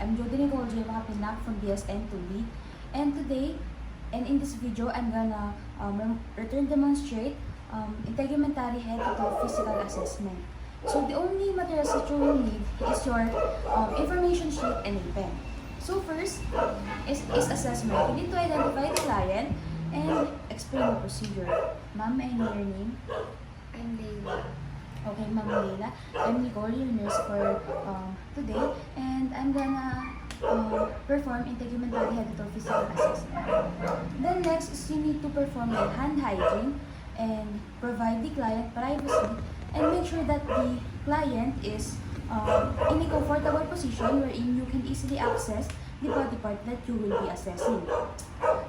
I'm Jody Nicole J. Mahapinak from BSN2B, and today, and in this video, I'm gonna return demonstrate integumentary head to physical assessment. So the only materials that you will need is your information sheet and a pen. So first is assessment. You need to identify the client and explain the procedure. Ma'am, may I know your name? I'm Layla. Okay, Ma'am Leila. I'm Nicole, your nurse for today, and I'm gonna perform integumentary head to physical assessment. Then next is you need to perform a hand hygiene and provide the client privacy and make sure that the client is in a comfortable position wherein you can easily access the body part that you will be assessing.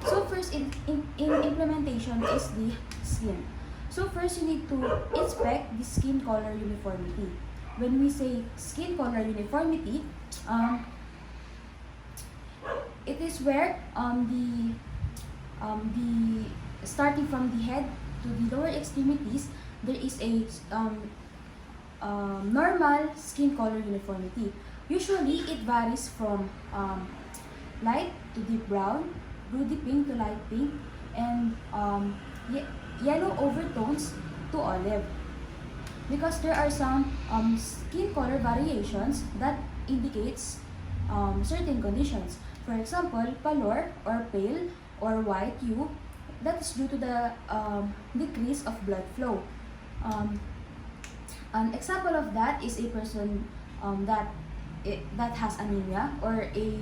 So first in implementation is the skin. So first you need to inspect the skin color uniformity. When we say skin color uniformity, it is where the starting from the head to the lower extremities, there is a normal skin color uniformity. Usually it varies from light to deep brown, ruddy pink to light pink, and yellow overtones to olive, because there are some skin color variations that indicates certain conditions. For example, pallor or pale or white hue, that is due to the decrease of blood flow. An example of that is a person that has anemia or a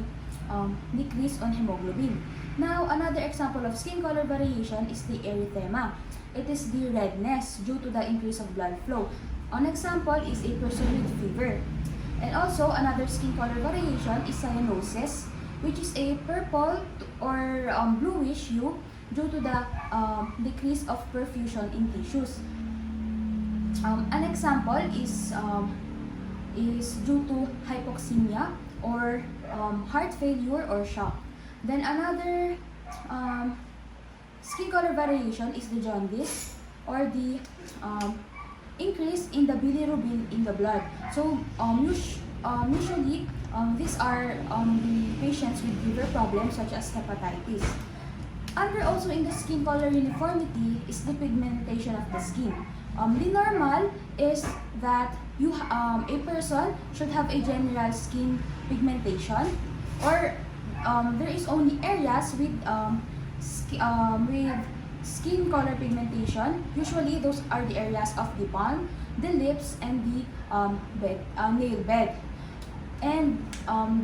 decrease on hemoglobin. Now, another example of skin color variation is the erythema. It is the redness due to the increase of blood flow. An example is a person with fever. And also, another skin color variation is cyanosis, which is a purple or bluish hue due to the decrease of perfusion in tissues. An example is due to hypoxemia or heart failure or shock. Then another skin color variation is the jaundice or the increase in the bilirubin in the blood. So usually these are the patients with liver problems such as hepatitis. Under also in the skin color uniformity is the pigmentation of the skin. The normal is that a person should have a general skin pigmentation, or there is only areas with skin color pigmentation. Usually those are the areas of the palm, the lips, and the nail bed. And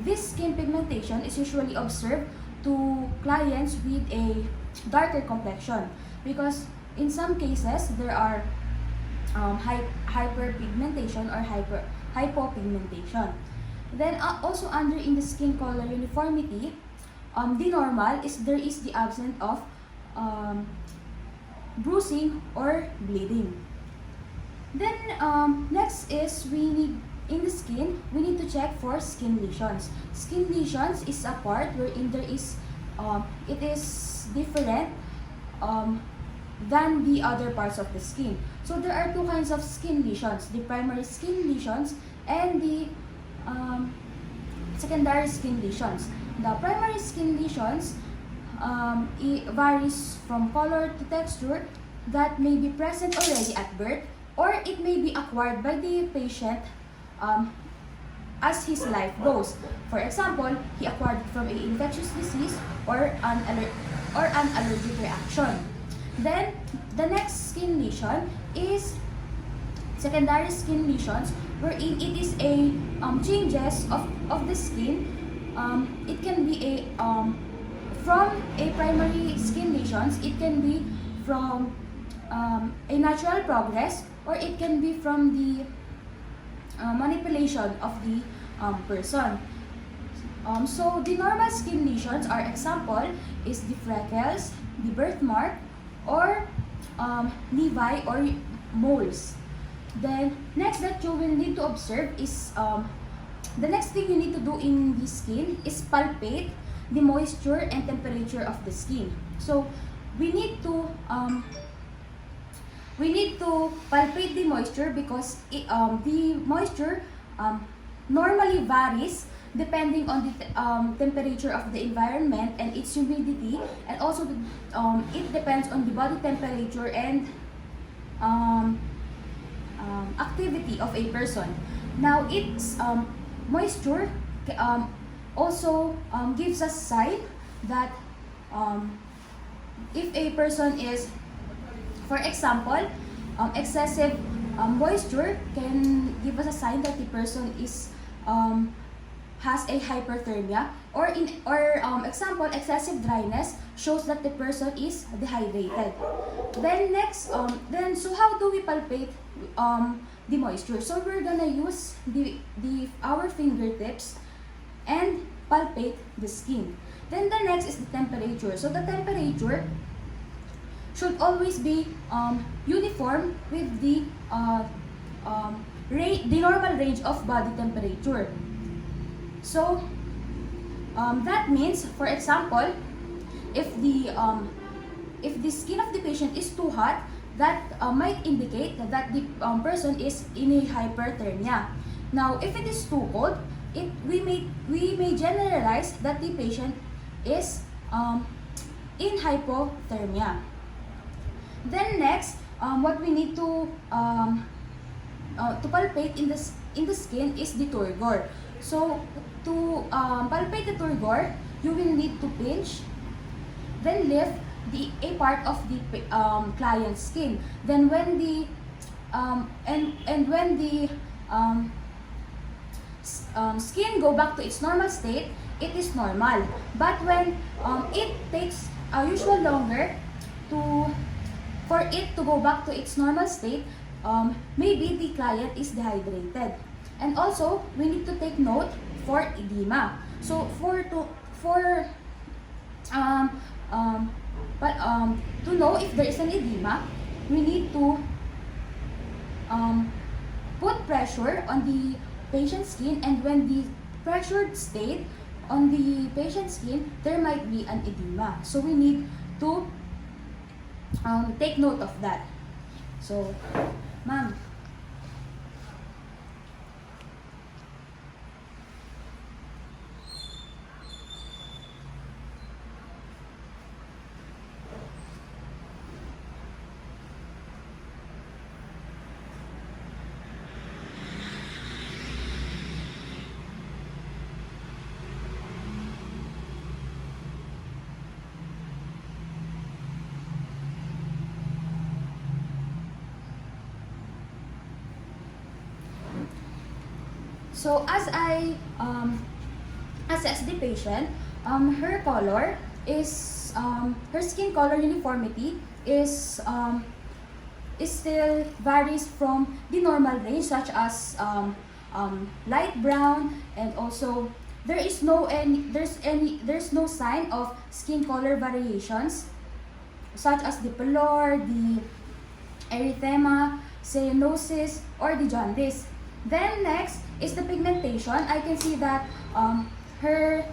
this skin pigmentation is usually observed to clients with a darker complexion, because in some cases there are hyperpigmentation or hypopigmentation. Then also under in the skin color uniformity, the normal is there is the absence of bruising or bleeding. Then next is we need to check for skin lesions. Skin lesions is a part wherein there is it is different than the other parts of the skin. So there are two kinds of skin lesions: the primary skin lesions and the secondary skin lesions. The primary skin lesions it varies from color to texture that may be present already at birth, or it may be acquired by the patient as his life goes. For example, he acquired from an infectious disease or an allergic reaction. Then the next skin lesion is secondary skin lesions, wherein it is a changes of the skin. It can be a from a primary skin lesions. It can be from a natural progress, or it can be from the manipulation of the person. So the normal skin lesions, are example is the freckles, the birthmark, or nevi or moles. Then next that you will need to observe is the next thing you need to do in the skin is palpate the moisture and temperature of the skin. So we need to palpate the moisture, because the moisture normally varies depending on the temperature of the environment and its humidity, and also it depends on the body temperature and activity of a person. Now, its moisture also gives us sign that if a person is, for example, excessive moisture can give us a sign that the person is has a hyperthermia, or example, excessive dryness shows that the person is dehydrated. Then next, so how do we palpate the moisture? So we're gonna use our fingertips and palpate the skin. Then the next is the temperature. So the temperature should always be uniform with the normal range of body temperature. So that means, for example, if the skin of the patient is too hot, that might indicate that the person is in a hyperthermia. Now, if it is too cold, we may generalize that the patient is in hypothermia. Then next, what we need to palpate in the skin is the turgor. So to palpate the turgor, you will need to pinch, then lift a part of the client's skin. Then when the skin go back to its normal state, it is normal. But when it takes usually longer for it to go back to its normal state, maybe the client is dehydrated. And also, we need to take note for edema. So to know if there is an edema, we need to put pressure on the patient's skin, and when the pressured state on the patient's skin, there might be an edema. So we need to take note of that. So, ma'am. So as I assess the patient, her color is her skin color uniformity is still varies from the normal range, such as light brown, and also there's no sign of skin color variations, such as the pallor, the erythema, cyanosis, or the jaundice. Then next is the pigmentation. I can see that there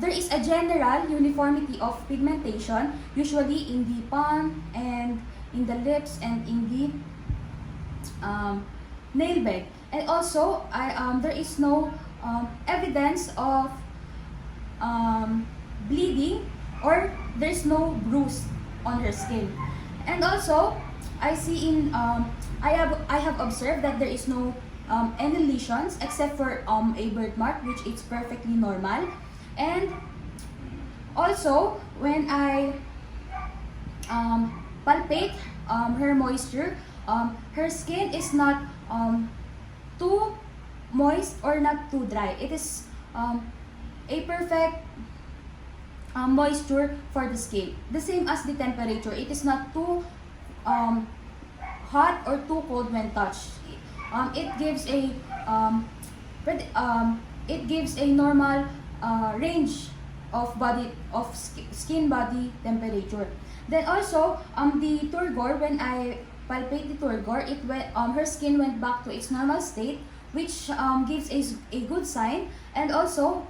is a general uniformity of pigmentation, usually in the palm and in the lips and in the nail bed. And also, there is no evidence of bleeding, or there's no bruise on her skin. And also, I see I have observed that there is no any lesions except for a birthmark, which is perfectly normal. And also, when I palpate her moisture, her skin is not too moist or not too dry. It is a perfect moisture for the skin. The same as the temperature. It is not too hot or too cold when touched. It gives a normal range of skin body temperature. Then also the turgor, when I palpate the turgor, her skin went back to its normal state, which gives a good sign. And also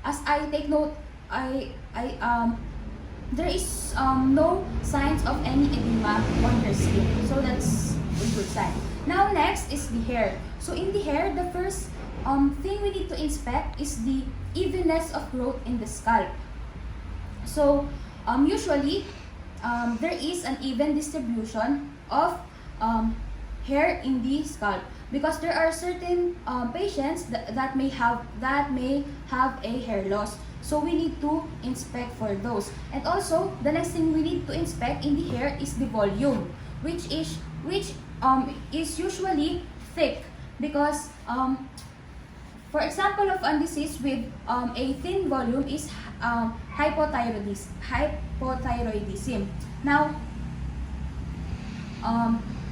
as I take note, there is no signs of any edema on her skin, so that's a good sign. Now next is the hair. So in the hair, the first thing we need to inspect is the evenness of growth in the scalp. So usually there is an even distribution of hair in the scalp, because there are certain patients that may have a hair loss. So we need to inspect for those. And also, the next thing we need to inspect in the hair is the volume, which is usually thick, because for example of a disease with a thin volume is hypothyroidism. Now,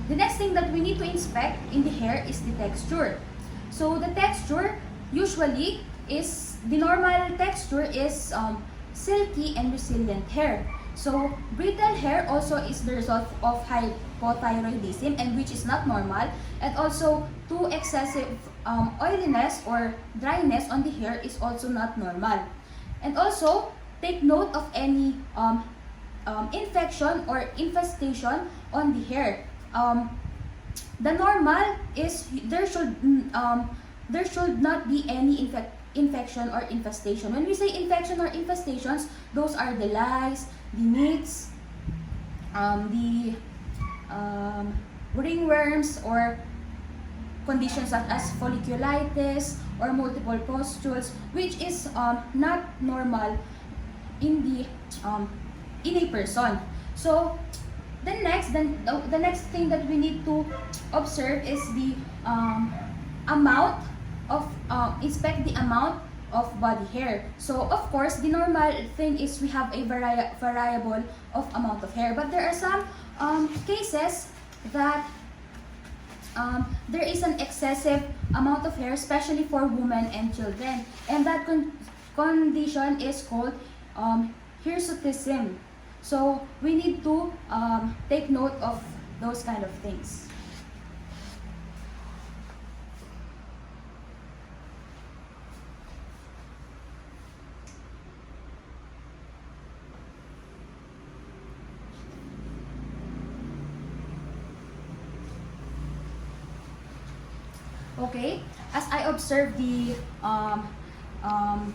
the next thing that we need to inspect in the hair is the texture. So the texture usually is, the normal texture is silky and resilient hair. So brittle hair also is the result of hypothyroidism, and which is not normal. And also too excessive oiliness or dryness on the hair is also not normal. And also take note of any infection or infestation on the hair. The normal is there should not be any infection or infestation. When we say infection or infestations, those are the lice, the nicks, the ringworms, or conditions such as folliculitis or multiple pustules, which is not normal in a person. So the next thing that we need to observe is the amount of inspect the amount of body hair. So of course, the normal thing is we have a variable of amount of hair, but there are some cases that there is an excessive amount of hair, especially for women and children, and that condition is called hirsutism. So we need to take note of those kind of things. Okay, as I observe the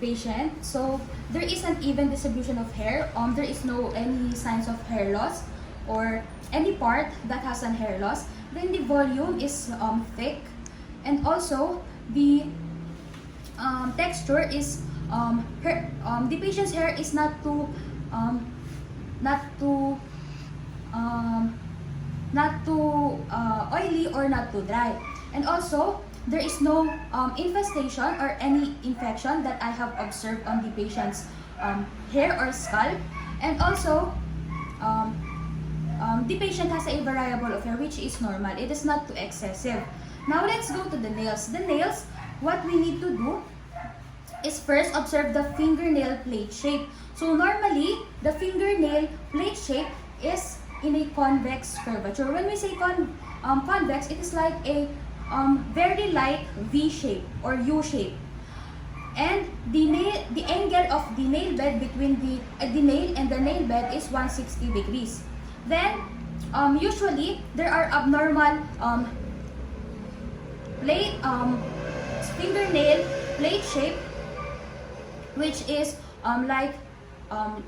patient, so there is an even distribution of hair. There is no any signs of hair loss or any part that has an hair loss. Then the volume is thick, and also the texture is the patient's hair is not too oily or not too dry. And also, there is no infestation or any infection that I have observed on the patient's hair or scalp. And also, the patient has a variable of hair, which is normal. It is not too excessive. Now let's go to the nails. The nails, what we need to do is first observe the fingernail plate shape. So normally, the fingernail plate shape is in a convex curvature. When we say convex, it is like a very light V shape or U shape. And the angle of the nail bed between the nail and the nail bed is 160 degrees. Then usually there are abnormal fingernail plate shape, which is like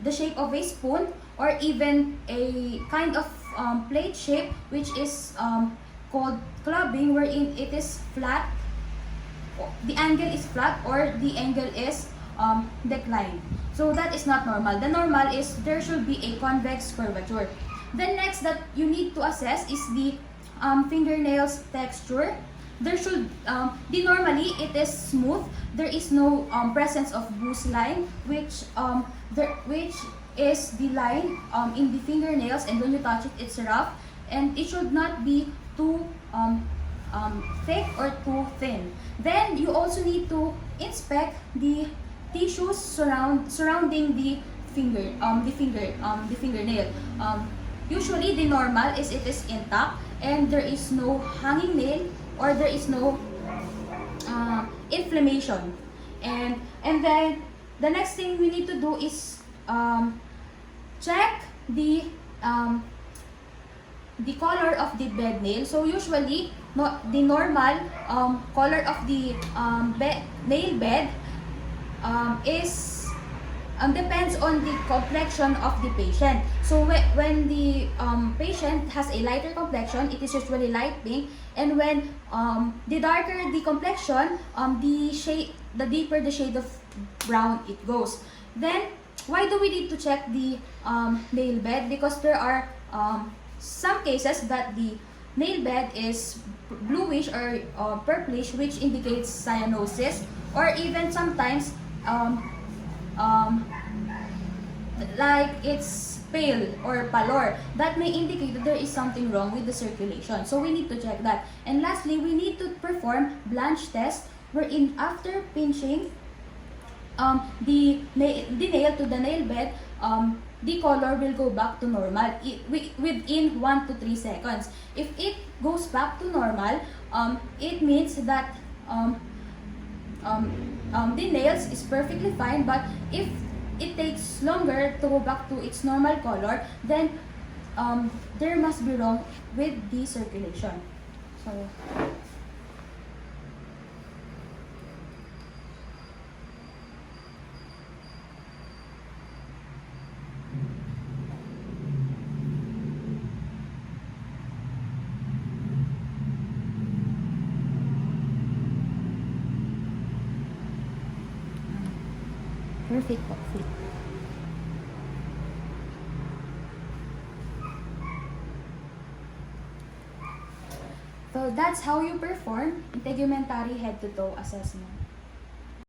the shape of a spoon, or even a kind of plate shape which is called clubbing, wherein it is flat, the angle is flat, or the angle is declined. So that is not normal. The normal is there should be a convex curvature. Then next that you need to assess is the fingernails texture. There should normally it is smooth. There is no presence of bruise line, which is the line in the fingernails, and when you touch it, it's rough, and it should not be too thick or too thin. Then you also need to inspect the tissues surrounding the fingernail. Usually the normal is it is intact and there is no hanging nail, or there is no inflammation. And then the next thing we need to do is check the color of the bed nail. So usually the normal color of the nail bed is depends on the complexion of the patient. So when the patient has a lighter complexion, it is usually light pink, and when the darker the complexion, the deeper the shade of brown it goes. Then why do we need to check the nail bed? Because there are some cases that the nail bed is bluish or purplish, which indicates cyanosis, or even sometimes like it's pale or pallor. That may indicate that there is something wrong with the circulation. So we need to check that. And lastly, we need to perform Blanche test, wherein after pinching the nail to the nail bed, the color will go back to normal within 1 to 3 seconds. If it goes back to normal, it means that the nails is perfectly fine. But if it takes longer to go back to its normal color, then there must be wrong with the circulation. So perfect po. Flip. So that's how you perform integumentary head-to-toe assessment.